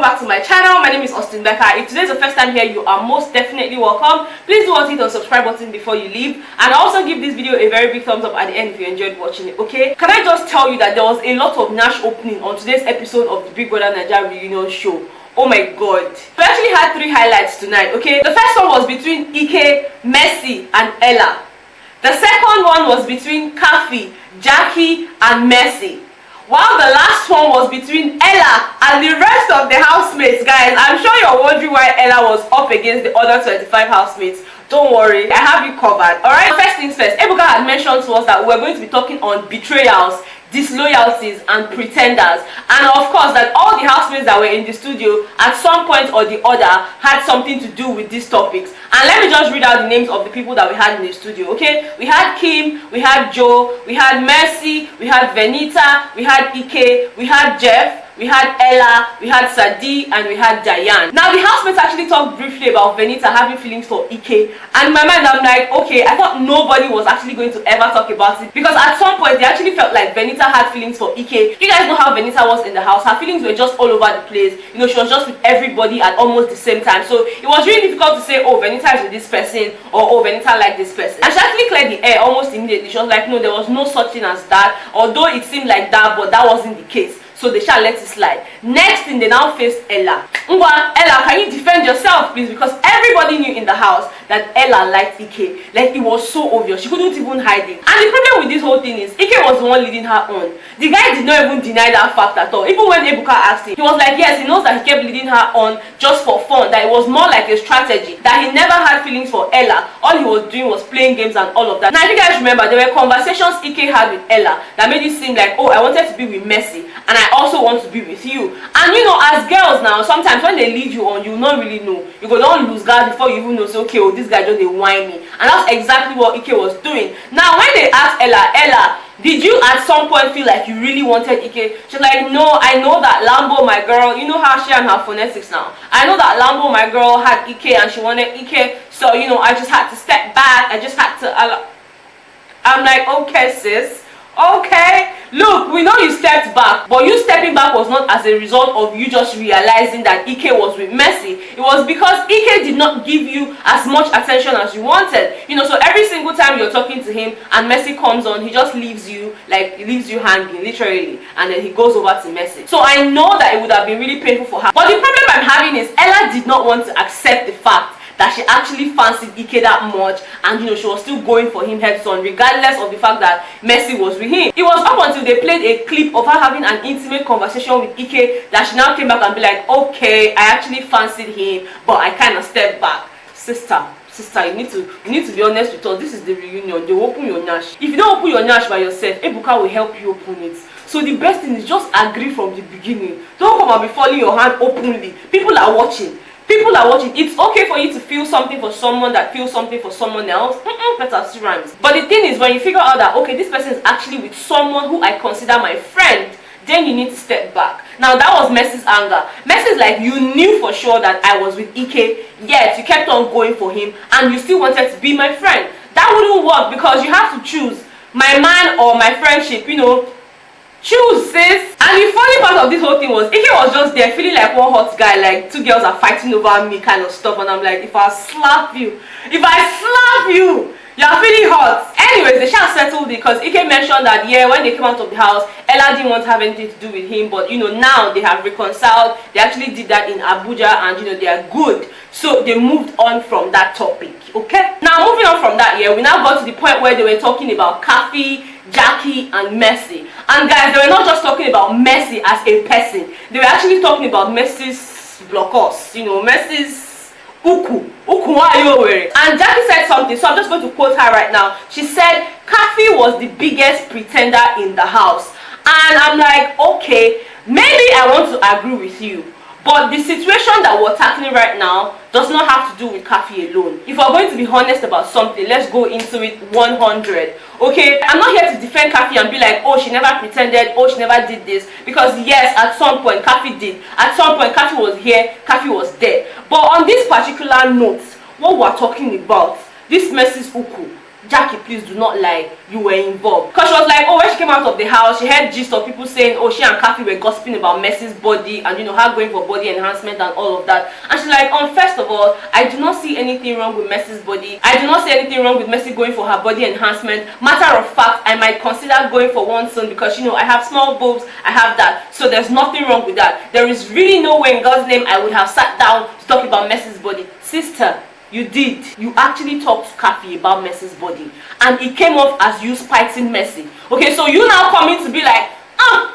back to my channel. My name is Austin Betha. If today's the first time here, you are most definitely welcome. Please do hit the subscribe button before you leave, and also give this video a very big thumbs up at the end if you enjoyed watching it. Okay, can I just tell you that there was a lot of Nash opening on today's episode of the Bipolar NAIJA reunion show. Oh my god, we actually had 3 highlights tonight. Okay, the first one was between Ike, Mercy and Ella. The second one was between Kafi, Jackie and Mercy, while the last one was between Ella and the rest of the housemates. Guys, I'm sure you're wondering why Ella was up against the other 25 housemates. Don't worry, I have you covered. Alright, first things first, Ebuka had mentioned to us that we're going to be talking on betrayals, disloyalties and pretenders, and of course that all the housemates that were in the studio at some point or the other had something to do with these topics. And let me just read out the names of the people that we had in the studio. Okay, we had Kim, we had Joe, we had Mercy, we had Venita, we had Ike, we had Jeff, we had Ella, we had Sadi, and we had Diane. Now the housemates actually talked briefly about Venita having feelings for Ike, and in my mind I'm like, okay, I thought nobody was actually going to ever talk about it, because at some point they actually felt like Venita had feelings for Ike. You guys know how Venita was in the house. Her feelings were just all over the place. You know, she was just with everybody at almost the same time, so it was really difficult to say, oh, Venita is with this person, or oh, Venita liked this person. And she actually cleared the air almost immediately. She was like, no, there was no such thing as that, although it seemed like that, but that wasn't the case. So they shall let it slide. Next thing, they now faced Ella. Ella, can you defend yourself, please? Because everybody knew in the house that Ella liked Ike. Like, it was so obvious. She couldn't even hide it. And the problem with this whole thing is, Ike was the one leading her on. The guy did not even deny that fact at all. Even when Ebuka asked him, he was like, yes, he knows that he kept leading her on just for fun. That it was more like a strategy. That he never had feelings for Ella. All he was doing was playing games and all of that. Now, if you guys remember, there were conversations Ike had with Ella that made it seem like, oh, I wanted to be with Mercy, and I also want to be with you. And you know, as girls now, sometimes when they lead you on, you not really know. You go don't lose guard before you even know, say, okay, oh, this guy just they whine me. And that's exactly what Ike was doing. Now when they asked Ella, did you at some point feel like you really wanted Ike? She's like, no, I know that Lambo, my girl, you know how she and her phonetics now. I know that Lambo, my girl, had Ike and she wanted Ike, so you know, I just had to step back. I just had to I'm like, okay, sis. Okay, look, we know you stepped back, but you stepping back was not as a result of you just realizing that Ike was with Mercy. It was because Ike did not give you as much attention as you wanted. You know, so every single time you're talking to him and Mercy comes on, he just leaves you, like, he leaves you hanging, literally, and then he goes over to Mercy. So I know that it would have been really painful for her. But the problem I'm having is Ella did not want to accept the fact that she actually fancied Ike that much, and you know, she was still going for him head on, regardless of the fact that Mercy was with him. It was up until they played a clip of her having an intimate conversation with Ike that she now came back and be like, okay, I actually fancied him, but I kind of stepped back. Sister, you need to be honest with us. This is the reunion. They will open your nash. If you don't open your nash by yourself, Ebuka will help you open it. So the best thing is just agree from the beginning. Don't come and be falling your hand openly. People are watching. People are watching. It's okay for you to feel something for someone that feels something for someone else. Better rhymes. But the thing is, when you figure out that, okay, this person is actually with someone who I consider my friend, then you need to step back. Now, that was Mercy's anger. Mercy's like, you knew for sure that I was with Ike, yet you kept on going for him, and you still wanted to be my friend. That wouldn't work, because you have to choose my man or my friendship, you know. Choose, sis. And the funny part of this whole thing was Ike was just there feeling like one hot guy, like 2 girls are fighting over me kind of stuff, and I'm like, if I slap you, you're feeling hot. Anyways, they shall settled it, because Ike mentioned that, yeah, when they came out of the house, Ella didn't want to have anything to do with him, but you know, now they have reconciled. They actually did that in Abuja, and you know, they are good. So they moved on from that topic. Okay, now moving on from that, yeah, we now got to the point where they were talking about Kafi, Jackie and Mercy. And guys, they were not just talking about Mercy as a person. They were actually talking about Mercy's blocos, you know, Mercy's uku. And Jackie said something, so I'm just going to quote her right now. She said, Kafi was the biggest pretender in the house. And I'm like, okay, maybe I want to agree with you. But the situation that we're tackling right now does not have to do with Kafi alone. If we're going to be honest about something, let's go into it 100. Okay, I'm not here to defend Kafi and be like, oh, she never pretended, oh, she never did this. Because yes, at some point Kafi did. At some point Kafi was here, Kafi was there. But on this particular note, what we're talking about, this Mercy's uku, Jackie, please do not lie, you were involved. Because she was like, oh, when she came out of the house, she heard gist of people saying, oh, she and Kathy were gossiping about Mercy's body and her going for body enhancement and all of that. And she's like, first of all, I do not see anything wrong with Mercy's body. I do not see anything wrong with Mercy going for her body enhancement. Matter of fact, I might consider going for one soon because I have small boobs, I have that. So there's nothing wrong with that. There is really no way in God's name I would have sat down to talk about Mercy's body. Sister, you did. You actually talked to Kathy about Mercy's body, and it came off as you spiting Mercy. Okay, so you now coming to be like,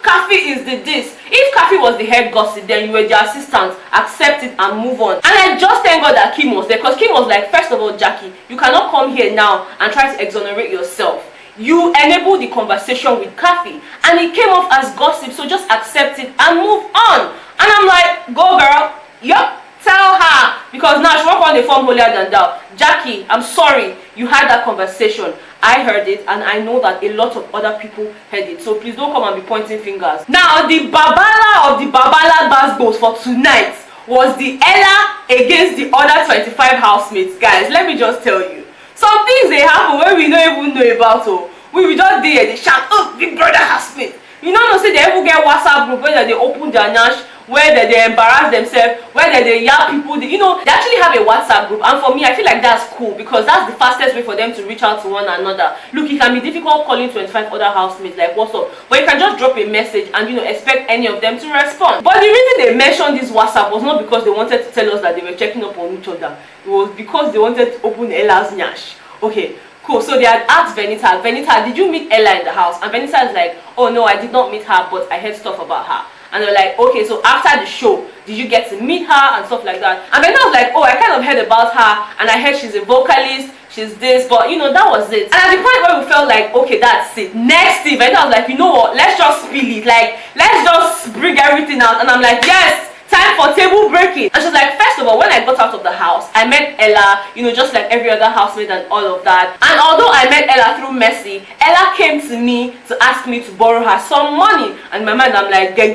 Kathy is the this. If Kathy was the head gossip, then you were the assistant. Accept it and move on. And I just thank God that Kim was there, because Kim was like, first of all, Jackie, you cannot come here now and try to exonerate yourself. You enabled the conversation with Kathy, and it came off as gossip, so just accept it and move on. And I'm like, go girl. Yup. Tell her, because now she won't on the form holier than thou. Jackie, I'm sorry you had that conversation. I heard it, and I know that a lot of other people heard it. So please don't come and be pointing fingers. Now, the babala of the babala basbos for tonight was the Ella against the other 25 housemates. Guys, let me just tell you. Some things they happen where we don't even know about. So we will just there, they shout, oh, big brother housemate. You know, say they even get WhatsApp group where they open their nash, where they embarrass themselves, where they yell people. They actually have a WhatsApp group, and for me, I feel like that's cool because that's the fastest way for them to reach out to one another. Look, it can be difficult calling 25 other housemates, like what's up, but you can just drop a message and expect any of them to respond. But the reason they mentioned this WhatsApp was not because they wanted to tell us that they were checking up on each other. It was because they wanted to open Ella's nyash. Okay. Cool, so they had asked Venita, did you meet Ella in the house? And Venita is like, oh no, I did not meet her, but I heard stuff about her. And they're like, okay, so after the show, did you get to meet her and stuff like that? And Venita was like, oh, I kind of heard about her, and I heard she's a vocalist, she's this, but that was it. And at the point where we felt like, okay, that's it. Next thing, Venita was like, you know what, let's just spill it, like, let's just bring everything out. And I'm like, yes! Time for table breaking. And she's like, first of all, when I got out of the house, I met Ella, just like every other housemate and all of that. And although I met Ella through Mercy, Ella came to me to ask me to borrow her some money. And in my mind, I'm like, gang.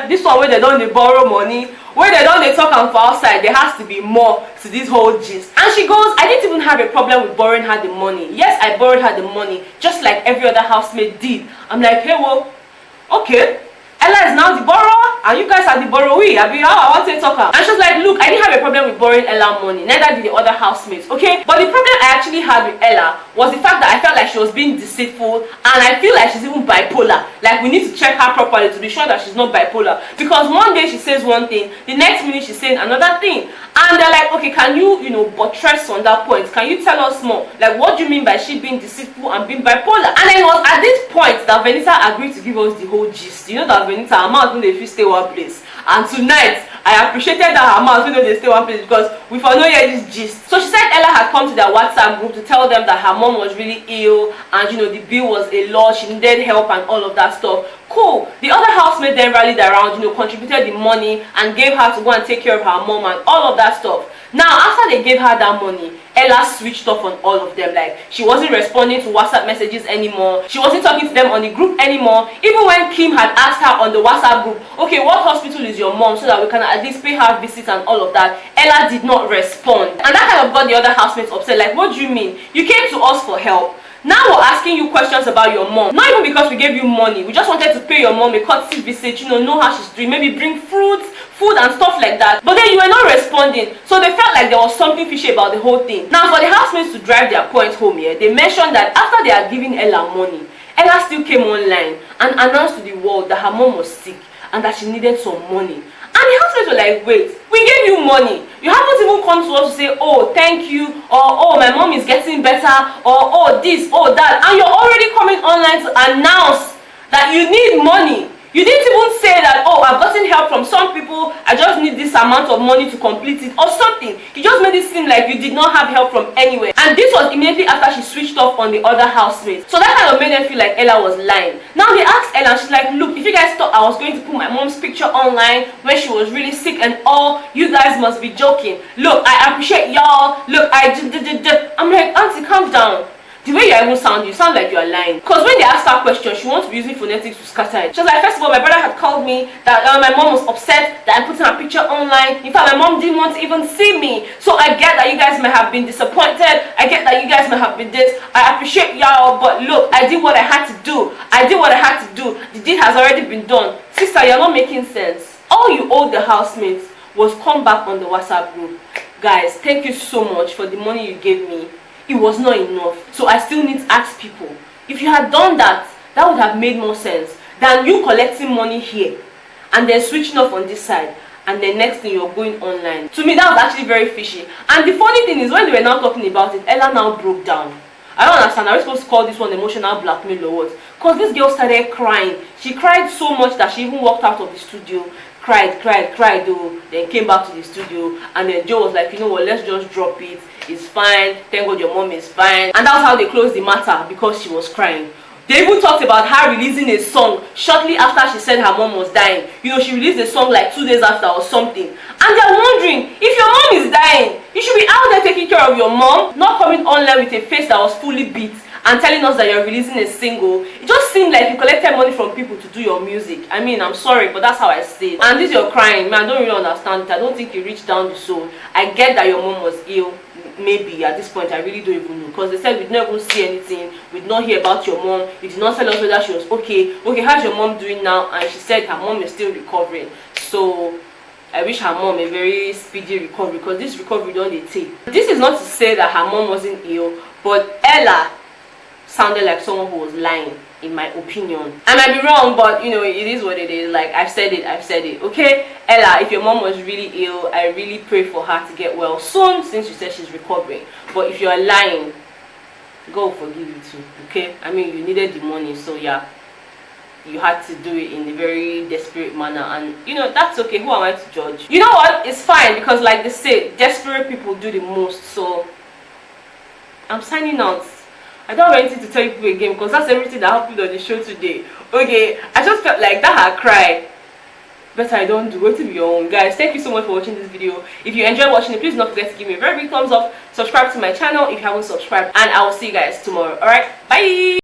This one where they don't borrow money, where they don't talk and for outside, there has to be more to this whole gist. And she goes, I didn't even have a problem with borrowing her the money. Yes, I borrowed her the money, just like every other housemate did. I'm like, hey, well, okay. Ella is now the borrower, and you guys are the borrowee. I want to talk her. And she was like, look, I didn't have a problem with borrowing Ella money, neither did the other housemates, okay? But the problem I actually had with Ella was the fact that I felt like she was being deceitful, and I feel like she's even bipolar. Like, we need to check her properly to be sure that she's not bipolar. Because one day she says one thing, the next minute she's saying another thing. And they're like, okay, can you, buttress on that point? Can you tell us more? Like, what do you mean by she being deceitful and being bipolar? And then it was at this point that Venita agreed to give us the whole gist. That Venita, her mouth when they stay one place. And tonight, I appreciated that her mouth when they stay one place because we for no hear this gist. So she said Ella had come to their WhatsApp group to tell them that her mom was really ill and the bill was a lot, she needed help and all of that stuff. Cool. The other housemates then rallied around, contributed the money and gave her to go and take care of her mom and all of that stuff. Now, after they gave her that money, Ella switched off on all of them. Like, she wasn't responding to WhatsApp messages anymore. She wasn't talking to them on the group anymore. Even when Kim had asked her on the WhatsApp group, okay, what hospital is your mom so that we can at least pay her visits and all of that, Ella did not respond. And that kind of got the other housemates upset. Like, what do you mean? You came to us for help. Now we're asking you questions about your mom. Not even because we gave you money. We just wanted to pay your mom a courtesy visit, know how she's doing, maybe bring fruits, food and stuff like that. But then you were not responding. So they felt like there was something fishy about the whole thing. Now for the housemates to drive their point home here, they mentioned that after they had given Ella money, Ella still came online and announced to the world that her mom was sick and that she needed some money. And the housemates were like, wait, we gave you money. You haven't even come to us to say, oh, thank you, or oh, my mom is getting better, or oh, this, oh, that. And you're already coming online to announce that you need money. You didn't even say that, oh, I've gotten help from some people, I just need this amount of money to complete it, or something. You just made it seem like you did not have help from anywhere. And this was immediately after she switched off on the other housemates. So that kind of made them feel like Ella was lying. Now they asked Ella, she's like, look, if you guys thought I was going to put my mom's picture online when she was really sick and all, you guys must be joking. Look, I appreciate y'all. Look, I'm like, auntie, calm down. The way you even sound, you sound like you are lying. Because when they asked her question, she wants to be using phonetics to scatter it. She was like, first of all, my brother had called me that my mom was upset that I'm putting her picture online. In fact, my mom didn't want to even see me. So I get that you guys may have been disappointed. I get that you guys may have been this. I appreciate y'all, but look, I did what I had to do. I did what I had to do. The deed has already been done. Sister, you're not making sense. All you owed the housemates was come back on the WhatsApp group. Guys, thank you so much for the money you gave me. It was not enough, so I still need to ask people. If you had done that, that would have made more sense than you collecting money here and then switching off on this side, and then next thing you're going online. To me, that was actually very fishy. And the funny thing is, when they were now talking about it, Ella now broke down. I don't understand. Are we supposed to call this one emotional blackmail or what? Because this girl started crying. She cried so much that she even walked out of the studio. Cried though, then came back to the studio, and then Joe was like, you know what, let's just drop it. It's fine. Thank God your mom is fine. And that's how they closed the matter, because she was crying. They even talked about her releasing a song shortly after she said her mom was dying. You know, she released a song like 2 days after or something. And they're wondering, if your mom is dying, you should be out there taking care of your mom, not coming online with a face that was fully beat and telling us that you're releasing a single. It just seemed like you collected money from people to do your music. I mean, I'm sorry, but that's how I say it. And this you're crying, man, I don't really understand it. I don't think you reached down the soul. I get that your mom was ill. Maybe at this point, I really don't even know, because they said we did not even see anything, we did not hear about your mom, you did not tell us whether she was okay. How's your mom doing now? And she said her mom is still recovering. So I wish her mom a very speedy recovery, because this recovery don't they take. This is not to say that her mom wasn't ill, but Ella sounded like someone who was lying, in my opinion. I might be wrong, but you know, it is what it is. Like, I've said it, okay? Ella, if your mom was really ill, I really pray for her to get well soon, since you said she's recovering. But if you're lying, God will forgive you too, okay? I mean, you needed the money, so yeah, you had to do it in a very desperate manner, and you know, that's okay. Who am I to judge? You know what? It's fine, because like they say, desperate people do the most. So I'm signing out. I don't have anything to tell you people again, because that's everything that happened on the show today. Okay, I just felt like that her cry. Better I don't do it to be your own. Guys, thank you so much for watching this video. If you enjoyed watching it, please don't forget to give me a very big thumbs up. Subscribe to my channel if you haven't subscribed, and I will see you guys tomorrow. Alright, bye.